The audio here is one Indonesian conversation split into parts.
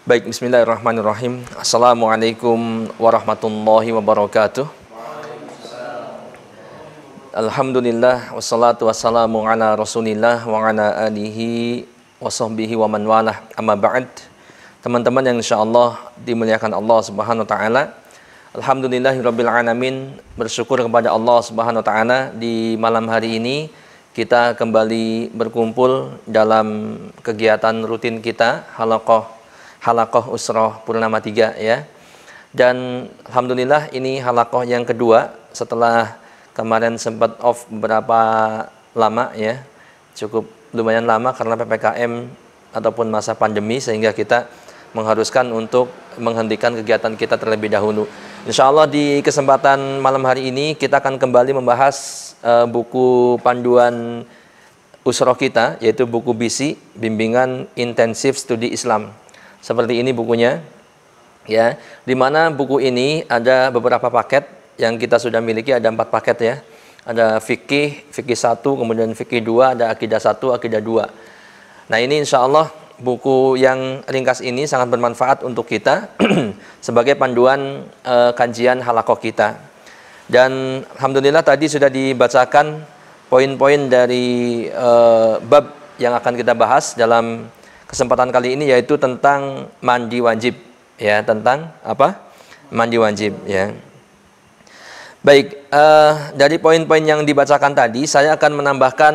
Baik, bismillahirrahmanirrahim. Assalamualaikum warahmatullahi wabarakatuh. Alhamdulillah, wassalatu wassalamu ala rasulillah wa ala alihi wa sahbihi wa man walah. Amma ba'd. Teman-teman yang insyaallah dimuliakan Allah Subhanahu wa taala. Alhamdulillahirabbil alamin. Bersyukur kepada Allah Subhanahu wa taala di malam hari ini kita kembali berkumpul dalam kegiatan rutin kita Halaqah Usrah Purnama 3 ya. Dan alhamdulillah ini halaqah yang kedua setelah kemarin sempat off beberapa lama ya. Cukup lumayan lama karena PPKM ataupun masa pandemi sehingga kita mengharuskan untuk menghentikan kegiatan kita terlebih dahulu. Insyaallah di kesempatan malam hari ini kita akan kembali membahas buku panduan usrah kita, yaitu buku BISI, Bimbingan Intensif Studi Islam. Seperti ini bukunya ya, di mana buku ini ada beberapa paket yang kita sudah miliki, ada 4 paket ya. Ada fikih 1, kemudian fikih 2, ada akidah 1, akidah 2. Nah, ini insya Allah buku yang ringkas ini sangat bermanfaat untuk kita sebagai panduan kajian halaqah kita. Dan alhamdulillah tadi sudah dibacakan poin-poin dari bab yang akan kita bahas dalam kesempatan kali ini, yaitu tentang mandi wajib ya, tentang apa? Mandi wajib ya. Baik, dari poin-poin yang dibacakan tadi saya akan menambahkan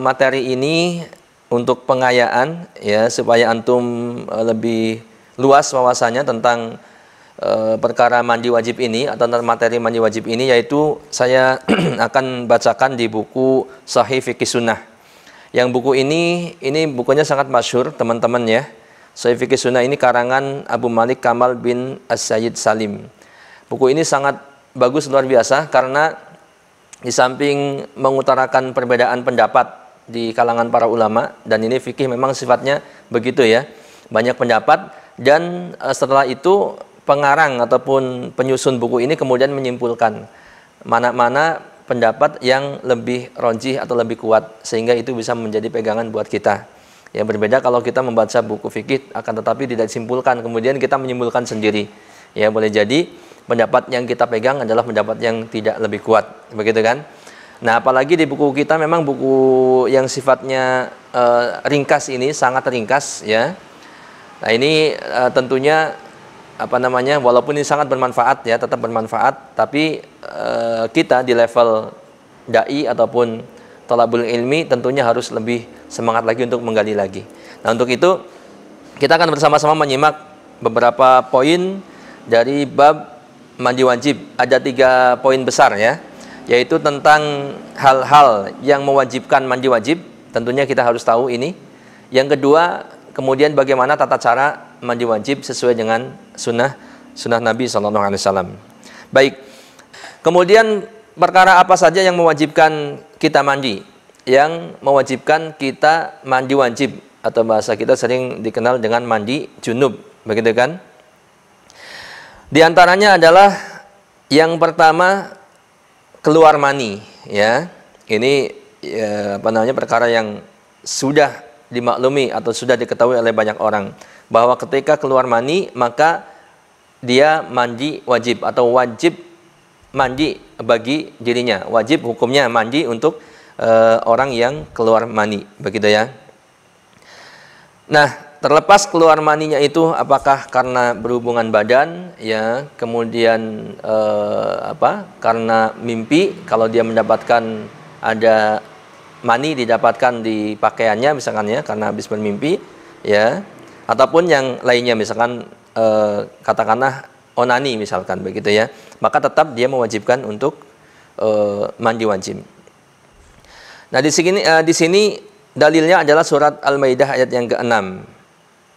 materi ini untuk pengayaan ya, supaya antum lebih luas wawasannya tentang perkara mandi wajib ini atau tentang materi mandi wajib ini, yaitu saya akan bacakan di buku Sahih Fiqih Sunnah. Yang buku ini bukunya sangat masyhur teman-teman ya. Sahih Fiqih Sunnah ini karangan Abu Malik Kamal bin As-Sayyid Salim. Buku ini sangat bagus luar biasa karena di samping mengutarakan perbedaan pendapat di kalangan para ulama, dan ini fikih memang sifatnya begitu ya, banyak pendapat, dan setelah itu pengarang ataupun penyusun buku ini kemudian menyimpulkan mana-mana pendapat yang lebih rajih atau lebih kuat, sehingga itu bisa menjadi pegangan buat kita. Ya, berbeda kalau kita membaca buku fikih akan tetapi tidak disimpulkan, kemudian kita menyimpulkan sendiri. Ya, boleh jadi pendapat yang kita pegang adalah pendapat yang tidak lebih kuat, begitu kan? Nah, apalagi di buku kita memang buku yang sifatnya ringkas ini, sangat ringkas ya. Nah, ini tentunya walaupun ini sangat bermanfaat ya, tetap bermanfaat, tapi kita di level dai ataupun thalabul ilmi tentunya harus lebih semangat lagi untuk menggali lagi. Nah, untuk itu kita akan bersama-sama menyimak beberapa poin dari bab mandi wajib. Ada 3 poin besar ya, yaitu tentang hal-hal yang mewajibkan mandi wajib, tentunya kita harus tahu ini. Yang kedua, kemudian bagaimana tata cara mandi wajib sesuai dengan sunnah Nabi SAW. Baik, kemudian perkara apa saja yang mewajibkan kita mandi? Yang mewajibkan kita mandi wajib, atau bahasa kita sering dikenal dengan mandi junub, begitu kan? Di antaranya adalah yang pertama, keluar mani ya. Ini perkara yang sudah dimaklumi atau sudah diketahui oleh banyak orang, bahwa ketika keluar mani maka dia mandi wajib atau wajib mandi bagi dirinya. Wajib hukumnya mandi untuk orang yang keluar mani, begitu ya. Nah, terlepas keluar maninya itu apakah karena berhubungan badan ya, kemudian karena mimpi, kalau dia mendapatkan ada mani didapatkan di pakaiannya misalkan ya, karena habis bermimpi ya, ataupun yang lainnya misalkan katakanlah onani misalkan, begitu ya, maka tetap dia mewajibkan untuk mandi wajib. Nah, di sini dalilnya adalah surat Al-Maidah ayat yang ke-6.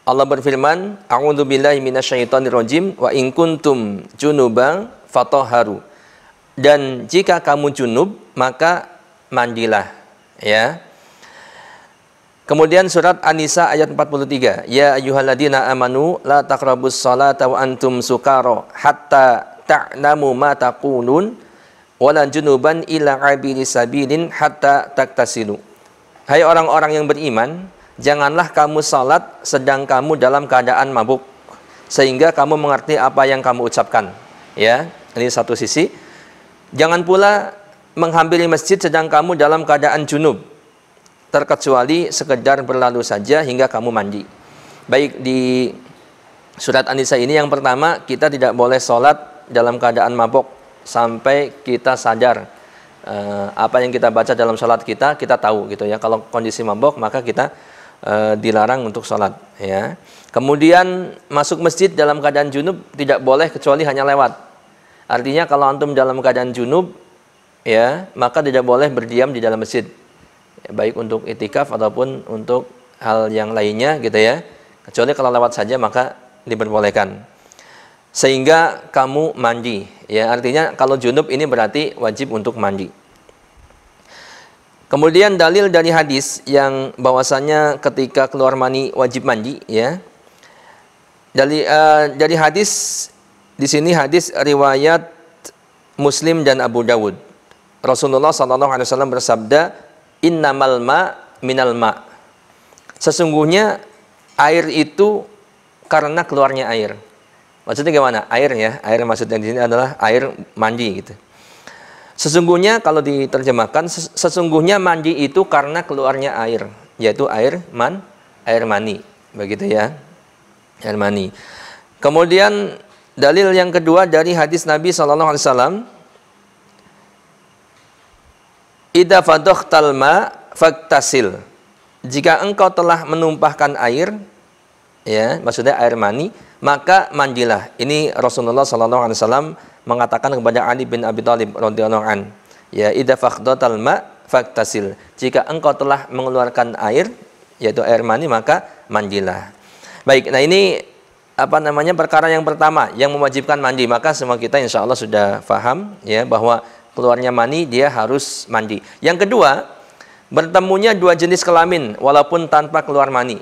Allah berfirman, a'udzubillahi minasyaitonirrajim, wa in kuntum junuban fatahharu. Dan jika kamu junub maka mandilah ya. Kemudian surat An-Nisa ayat 43, ya ayyuhalladzina amanu la taqrabus salata wa antum sukara hatta ta'lamu ma taqulun wala junuban illa abiri sabilin hatta taktasilu. Hai orang-orang yang beriman, janganlah kamu salat sedang kamu dalam keadaan mabuk, sehingga kamu mengerti apa yang kamu ucapkan. Ya, ini satu sisi. Jangan pula menghampiri masjid sedang kamu dalam keadaan junub, terkecuali sekedar berlalu saja hingga kamu mandi. Baik, di surat An-Nisa ini yang pertama, kita tidak boleh sholat dalam keadaan mabok sampai kita sadar apa yang kita baca dalam sholat kita tahu gitu ya. Kalau kondisi mabok maka kita dilarang untuk sholat ya. Kemudian masuk masjid dalam keadaan junub tidak boleh kecuali hanya lewat. Artinya kalau antum dalam keadaan junub ya, maka tidak boleh berdiam di dalam masjid ya, baik untuk itikaf ataupun untuk hal yang lainnya gitu ya. Kecuali kalau lewat saja maka diperbolehkan. Sehingga kamu mandi ya, artinya kalau junub ini berarti wajib untuk mandi. Kemudian dalil dari hadis yang bahwasanya ketika keluar mani wajib mandi ya. Dari hadis di sini hadis riwayat Muslim dan Abu Dawud. Rasulullah SAW bersabda, "Innamal ma minal ma." Sesungguhnya air itu karena keluarnya air. Maksudnya gimana? Air ya. Air maksudnya di sini adalah air mandi gitu. Sesungguhnya kalau diterjemahkan, sesungguhnya mandi itu karena keluarnya air, yaitu air mani, begitu ya. Air mani. Kemudian dalil yang kedua dari hadis Nabi SAW, "Idza fadakhtal ma faktasil." Jika engkau telah menumpahkan air, ya, maksudnya air mani, maka mandilah. Ini Rasulullah SAW mengatakan kepada Ali bin Abi Thalib radhiyallahu an, ya, idza faqdatal ma faktasil. Jika engkau telah mengeluarkan air, yaitu air mani, maka mandilah. Baik, nah ini perkara yang pertama yang mewajibkan mandi. Maka semua kita insya Allah sudah paham ya bahwa keluarnya mani dia harus mandi. Yang kedua, bertemunya dua jenis kelamin walaupun tanpa keluar mani.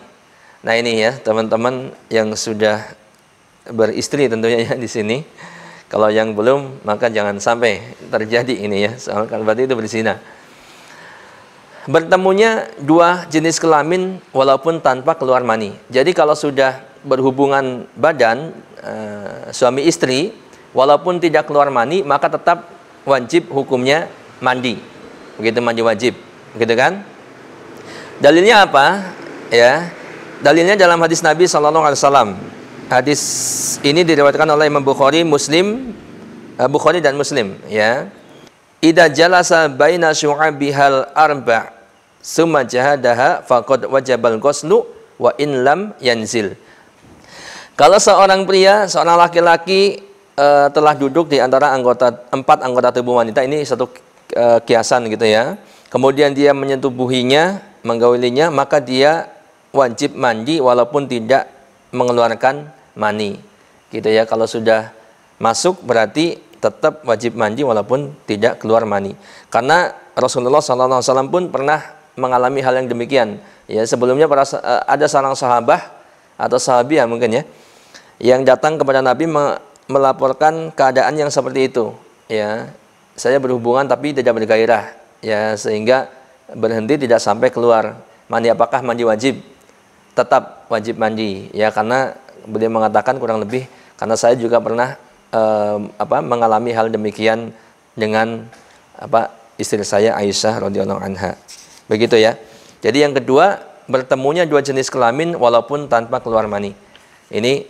Nah ini ya teman-teman yang sudah beristri tentunya ya di sini. Kalau yang belum maka jangan sampai terjadi ini ya, soalnya berarti itu berzina. Bertemunya dua jenis kelamin walaupun tanpa keluar mani. Jadi kalau sudah berhubungan badan suami istri walaupun tidak keluar mani maka tetap wajib hukumnya mandi. Begitu, mandi wajib, gitu kan? Dalilnya apa? Ya. Dalilnya dalam hadis Nabi SAW. Hadis ini diriwayatkan oleh Imam Bukhari, Bukhari dan Muslim. Ya, idza jalasa baina syu'abihal arba' summa jahadaha faqad wajabal ghuslu wa in lam yanzil. Kalau seorang pria, seorang laki-laki telah duduk di antara empat anggota tubuh wanita, ini satu kiasan gitu ya. Kemudian dia menyetubuhinya, menggaulinya, maka dia wajib mandi walaupun tidak mengeluarkan mani, gitu ya. Kalau sudah masuk berarti tetap wajib mandi walaupun tidak keluar mani. Karena Rasulullah SAW pun pernah mengalami hal yang demikian. Ya, sebelumnya ada seorang sahabat atau sahabiah mungkin ya, yang datang kepada Nabi melaporkan keadaan yang seperti itu. Ya, saya berhubungan tapi tidak bergairah. Ya, sehingga berhenti tidak sampai keluar mandi. Apakah mandi wajib? Tetap wajib mandi ya, karena beliau mengatakan kurang lebih karena saya juga pernah mengalami hal demikian dengan istri saya Aisyah radhiyallahu anha. Begitu ya. Jadi yang kedua, bertemunya dua jenis kelamin walaupun tanpa keluar mani. Ini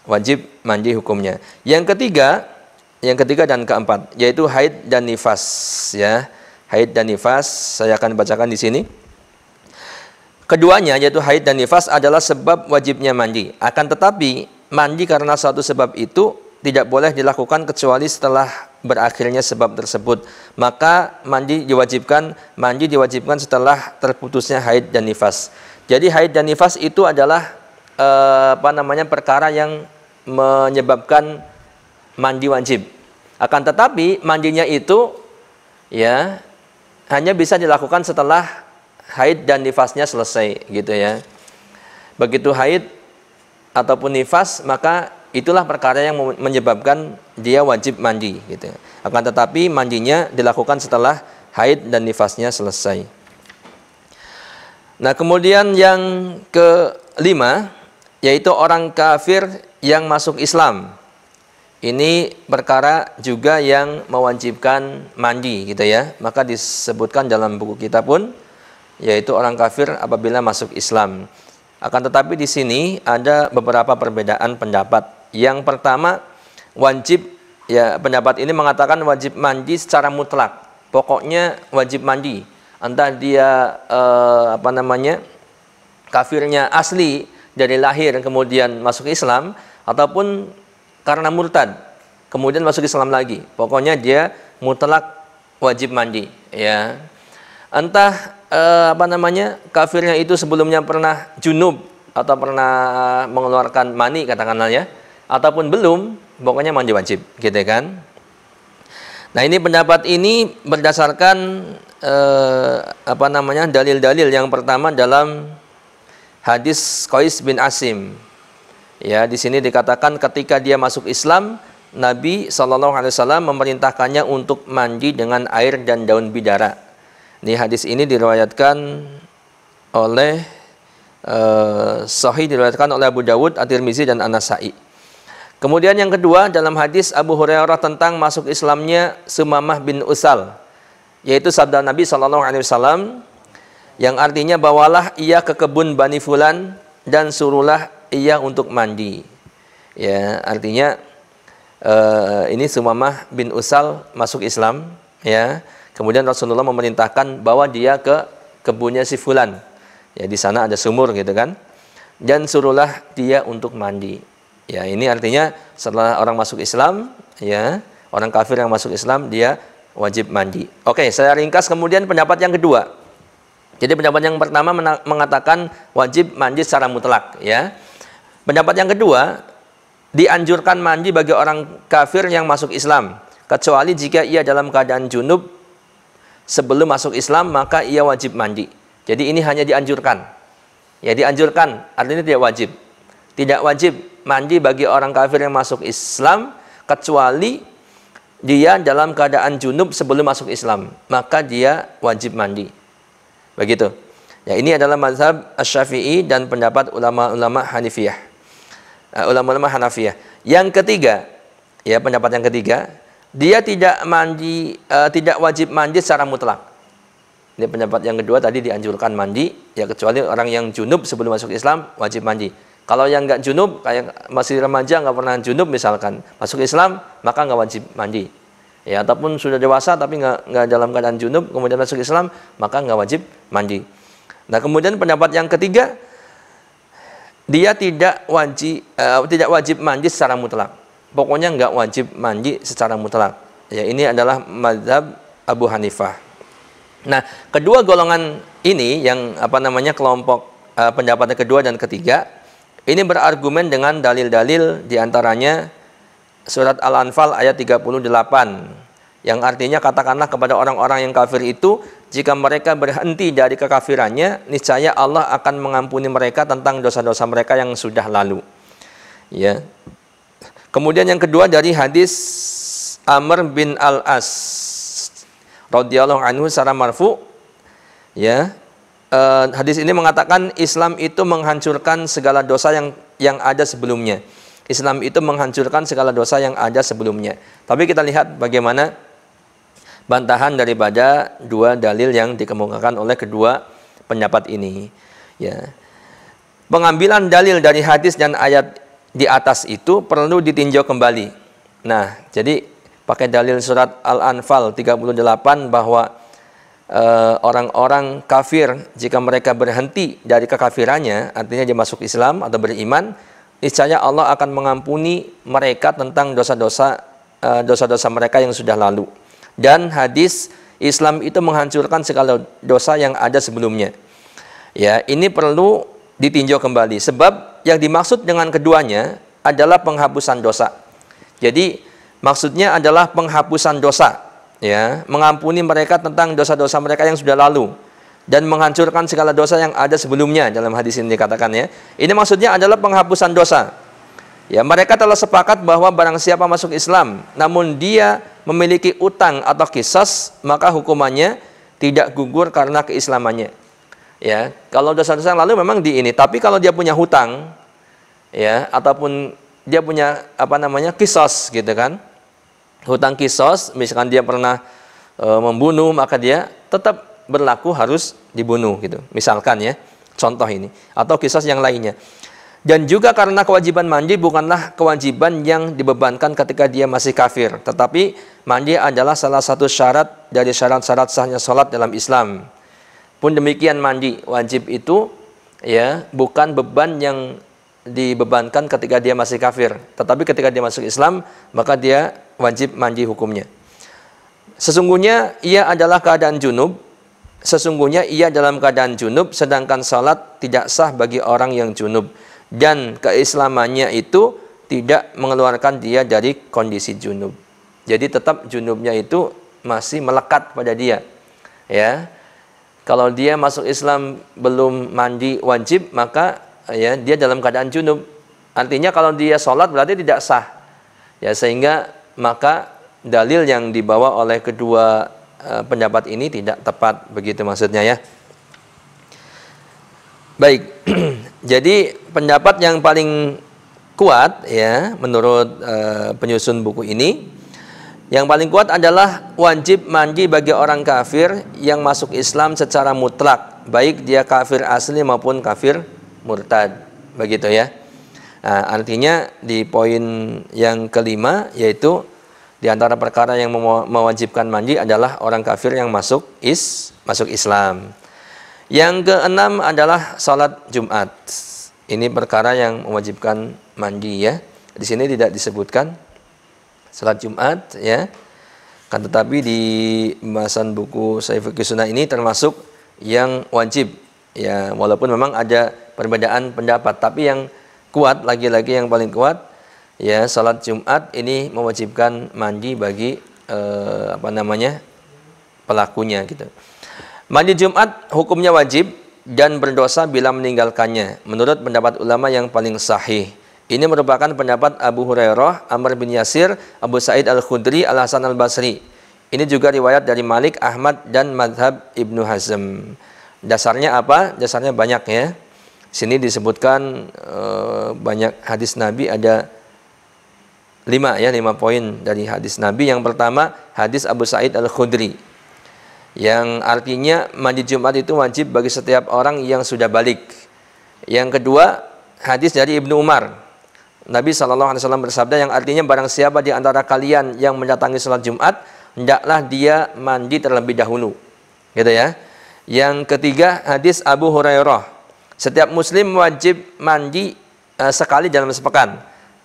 wajib mandi hukumnya. Yang ketiga dan keempat yaitu haid dan nifas ya. Haid dan nifas saya akan bacakan di sini. Keduanya yaitu haid dan nifas adalah sebab wajibnya mandi. Akan tetapi mandi karena suatu sebab itu tidak boleh dilakukan kecuali setelah berakhirnya sebab tersebut. Maka mandi diwajibkan setelah terputusnya haid dan nifas. Jadi haid dan nifas itu adalah perkara yang menyebabkan mandi wajib. Akan tetapi mandinya itu ya hanya bisa dilakukan setelah haid dan nifasnya selesai, gitu ya. Begitu haid ataupun nifas, maka itulah perkara yang menyebabkan dia wajib mandi, gitu. Akan tetapi mandinya dilakukan setelah haid dan nifasnya selesai. Nah, kemudian yang kelima yaitu orang kafir yang masuk Islam. Ini perkara juga yang mewajibkan mandi gitu ya. Maka disebutkan dalam buku kita pun, yaitu orang kafir apabila masuk Islam. Akan tetapi di sini ada beberapa perbedaan pendapat. Yang pertama, wajib, ya pendapat ini mengatakan wajib mandi secara mutlak. Pokoknya wajib mandi. Entah dia kafirnya asli dari lahir kemudian masuk Islam, ataupun karena murtad kemudian masuk Islam lagi. Pokoknya dia mutlak wajib mandi, ya. Entah kafirnya itu sebelumnya pernah junub atau pernah mengeluarkan mani katakanlah ya, ataupun belum, pokoknya mandi wajib, gitu kan. Nah, ini pendapat ini berdasarkan dalil-dalil. Yang pertama dalam hadis Qais bin Asim. Ya, di sini dikatakan ketika dia masuk Islam, Nabi SAW memerintahkannya untuk mandi dengan air dan daun bidara. Ini hadis ini diriwayatkan oleh diriwayatkan oleh Abu Dawud, At-Tirmizi dan An-Nasa'i. Kemudian yang kedua dalam hadis Abu Hurairah tentang masuk Islamnya Sumamah bin Usal, yaitu sabda Nabi SAW yang artinya, bawalah ia ke kebun Bani Fulan dan suruhlah ia untuk mandi. Ya, artinya ini Sumamah bin Usal masuk Islam, ya. Kemudian Rasulullah memerintahkan bawa dia ke kebunnya si Fulan. Ya, di sana ada sumur gitu kan. Dan suruhlah dia untuk mandi. Ya, ini artinya setelah orang masuk Islam, ya, orang kafir yang masuk Islam dia wajib mandi. Oke, saya ringkas kemudian pendapat yang kedua. Jadi pendapat yang pertama mengatakan wajib mandi secara mutlak, ya. Pendapat yang kedua, dianjurkan mandi bagi orang kafir yang masuk Islam, kecuali jika ia dalam keadaan junub sebelum masuk Islam, maka ia wajib mandi. Jadi ini hanya dianjurkan. Ya, dianjurkan, artinya tidak wajib. Tidak wajib mandi bagi orang kafir yang masuk Islam, kecuali dia dalam keadaan junub sebelum masuk Islam, maka dia wajib mandi. Begitu. Ya, ini adalah mazhab Asy-Syafi'i dan pendapat ulama-ulama Hanifiyah. Ulama-ulama Hanafiyah. Yang ketiga, ya pendapat yang ketiga, dia tidak wajib mandi secara mutlak. Ini pendapat yang kedua, tadi dianjurkan mandi, ya kecuali orang yang junub sebelum masuk Islam wajib mandi. Kalau yang nggak junub, kayak masih remaja nggak pernah junub misalkan, masuk Islam maka nggak wajib mandi. Ya, ataupun sudah dewasa tapi nggak dalam keadaan junub kemudian masuk Islam maka nggak wajib mandi. Nah, kemudian pendapat yang ketiga, dia tidak wajib mandi secara mutlak. Pokoknya nggak wajib mandi secara mutlak. Ya, ini adalah mazhab Abu Hanifah. Nah, kedua golongan ini yang kelompok pendapat kedua dan ketiga ini berargumen dengan dalil-dalil diantaranya surat Al-Anfal ayat 38 yang artinya, katakanlah kepada orang-orang yang kafir itu, jika mereka berhenti dari kekafirannya, niscaya Allah akan mengampuni mereka tentang dosa-dosa mereka yang sudah lalu. Ya. Kemudian yang kedua dari hadis Amr bin Al-As radhiyallahu anhu secara marfu, ya. Hadis ini mengatakan Islam itu menghancurkan segala dosa yang ada sebelumnya. Islam itu menghancurkan segala dosa yang ada sebelumnya. Tapi kita lihat bagaimana bantahan daripada dua dalil yang dikemukakan oleh kedua pendapat ini. Ya. Pengambilan dalil dari hadis dan ayat di atas itu perlu ditinjau kembali. Nah, jadi pakai dalil surat Al-Anfal 38 bahwa orang-orang kafir jika mereka berhenti dari kekafirannya, artinya dia masuk Islam atau beriman, niscaya Allah akan mengampuni mereka tentang dosa-dosa mereka yang sudah lalu. Dan hadis Islam itu menghancurkan segala dosa yang ada sebelumnya. Ya, ini perlu ditinjau kembali sebab yang dimaksud dengan keduanya adalah penghapusan dosa. Jadi maksudnya adalah penghapusan dosa, ya, mengampuni mereka tentang dosa-dosa mereka yang sudah lalu dan menghancurkan segala dosa yang ada sebelumnya. Dalam hadis ini dikatakan, ya, ini maksudnya adalah penghapusan dosa. Ya, mereka telah sepakat bahwa barang siapa masuk Islam namun dia memiliki utang atau qisas, maka hukumannya tidak gugur karena keislamannya. Ya, kalau dosa-dosa yang lalu memang di ini, tapi kalau dia punya hutang, ya, ataupun dia punya kisos gitu kan, hutang kisos, misalkan dia pernah membunuh, maka dia tetap berlaku harus dibunuh gitu, misalkan ya, contoh ini, atau kisos yang lainnya. Dan juga karena kewajiban mandi bukanlah kewajiban yang dibebankan ketika dia masih kafir, tetapi mandi adalah salah satu syarat dari syarat-syarat sahnya sholat dalam Islam. Pun demikian mandi wajib itu ya bukan beban yang dibebankan ketika dia masih kafir, tetapi ketika dia masuk Islam maka dia wajib mandi hukumnya. Sesungguhnya ia adalah keadaan junub, sesungguhnya ia dalam keadaan junub, sedangkan salat tidak sah bagi orang yang junub, dan keislamannya itu tidak mengeluarkan dia dari kondisi junub. Jadi tetap junubnya itu masih melekat pada dia. Ya, kalau dia masuk Islam belum mandi wajib, maka ya dia dalam keadaan junub. Artinya kalau dia sholat berarti tidak sah. Ya, sehingga maka dalil yang dibawa oleh kedua pendapat ini tidak tepat, begitu maksudnya ya. Baik. Jadi pendapat yang paling kuat ya menurut penyusun buku ini, yang paling kuat adalah wajib mandi bagi orang kafir yang masuk Islam secara mutlak, baik dia kafir asli maupun kafir murtad, begitu ya. Nah, artinya di poin yang kelima, yaitu di antara perkara yang mewajibkan mandi adalah orang kafir yang masuk Islam. Yang keenam adalah salat Jumat. Ini perkara yang mewajibkan mandi ya. Di sini tidak disebutkan salat Jumat ya. Kan tetapi di pembahasan buku Sahih Fiqh Sunnah ini termasuk yang wajib ya, walaupun memang ada perbedaan pendapat, tapi yang kuat, lagi-lagi yang paling kuat ya, salat Jumat ini mewajibkan mandi bagi pelakunya gitu. Mandi Jumat hukumnya wajib dan berdosa bila meninggalkannya, menurut pendapat ulama yang paling sahih. Ini merupakan pendapat Abu Hurairah, Amr bin Yasir, Abu Sa'id Al-Khudri, Al-Hasan Al-Basri. Ini juga riwayat dari Malik, Ahmad, dan madhab Ibnu Hazm. Dasarnya apa? Dasarnya banyak ya. Sini disebutkan banyak hadis Nabi, ada 5 poin dari hadis Nabi. Yang pertama, hadis Abu Sa'id Al-Khudri, yang artinya mandi Jumat itu wajib bagi setiap orang yang sudah balik. Yang kedua, hadis dari Ibnu Umar. Nabi SAW bersabda, yang artinya barang siapa di antara kalian yang mendatangi salat Jumat, hendaklah dia mandi terlebih dahulu. Gitu ya. Yang ketiga, hadis Abu Hurairah. Setiap muslim wajib mandi sekali dalam sepekan.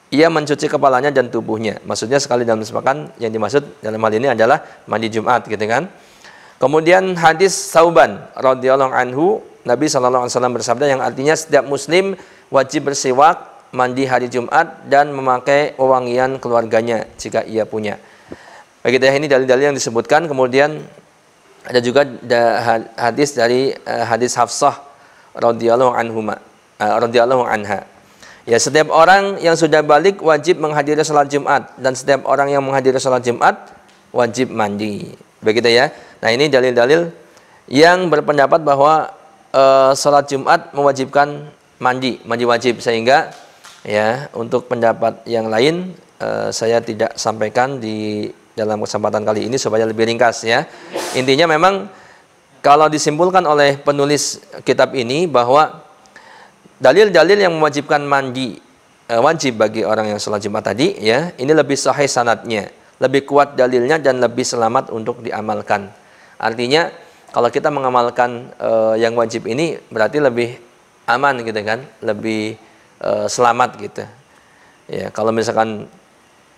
Ia mencuci kepalanya dan tubuhnya. Maksudnya sekali dalam sepekan, yang dimaksud dalam hal ini adalah mandi Jumat, gitu kan. Kemudian hadis Sauban radhiyallahu anhu, Nabi SAW bersabda, yang artinya setiap muslim wajib bersiwak, mandi hari Jumat, dan memakai wewangian keluarganya jika ia punya. Begitu ya, ini dalil-dalil yang disebutkan. Kemudian ada juga hadis dari hadis Hafsah radhiyallahu anha. Ya, setiap orang yang sudah balik wajib menghadiri salat Jumat, dan setiap orang yang menghadiri salat Jumat wajib mandi. Begitu ya. Nah, ini dalil-dalil yang berpendapat bahwa salat Jumat mewajibkan mandi wajib, sehingga ya untuk pendapat yang lain saya tidak sampaikan di dalam kesempatan kali ini supaya lebih ringkas ya. Intinya memang kalau disimpulkan oleh penulis kitab ini bahwa dalil-dalil yang mewajibkan mandi wajib bagi orang yang sholat Jumat tadi ya, ini lebih sahih sanadnya, lebih kuat dalilnya, dan lebih selamat untuk diamalkan. Artinya kalau kita mengamalkan yang wajib ini berarti lebih aman gitu kan, lebih selamat gitu. Ya, kalau misalkan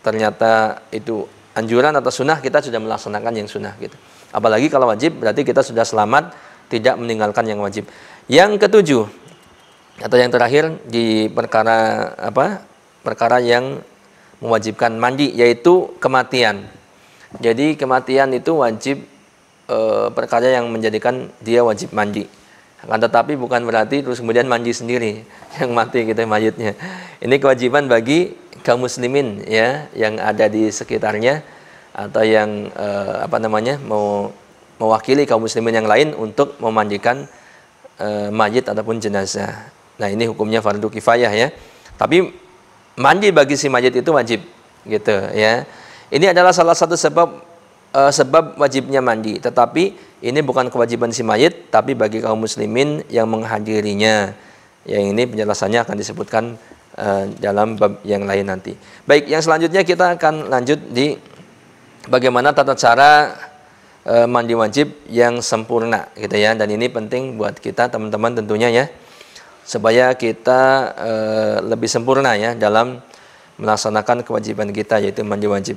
ternyata itu anjuran atau sunnah, kita sudah melaksanakan yang sunnah gitu. Apalagi kalau wajib, berarti kita sudah selamat, tidak meninggalkan yang wajib. Yang ketujuh atau yang terakhir di perkara perkara yang mewajibkan mandi, yaitu kematian. Jadi kematian itu wajib perkara yang menjadikan dia wajib mandi. Akan tetapi bukan berarti terus kemudian mandi sendiri yang mati gitu mayitnya. Ini kewajiban bagi kaum muslimin ya yang ada di sekitarnya, atau yang mau mewakili kaum muslimin yang lain untuk memandikan mayit ataupun jenazah. Nah, ini hukumnya fardu kifayah ya. Tapi mandi bagi si mayit itu wajib, gitu ya. Ini adalah salah satu sebab wajibnya mandi. Tetapi ini bukan kewajiban si mayit, tapi bagi kaum muslimin yang menghadirinya. Yang ini penjelasannya akan disebutkan dalam bab yang lain nanti. Baik, yang selanjutnya kita akan lanjut di bagaimana tata cara mandi wajib yang sempurna, gitu ya. Dan ini penting buat kita teman-teman tentunya ya, supaya kita lebih sempurna ya dalam melaksanakan kewajiban kita, yaitu mandi wajib.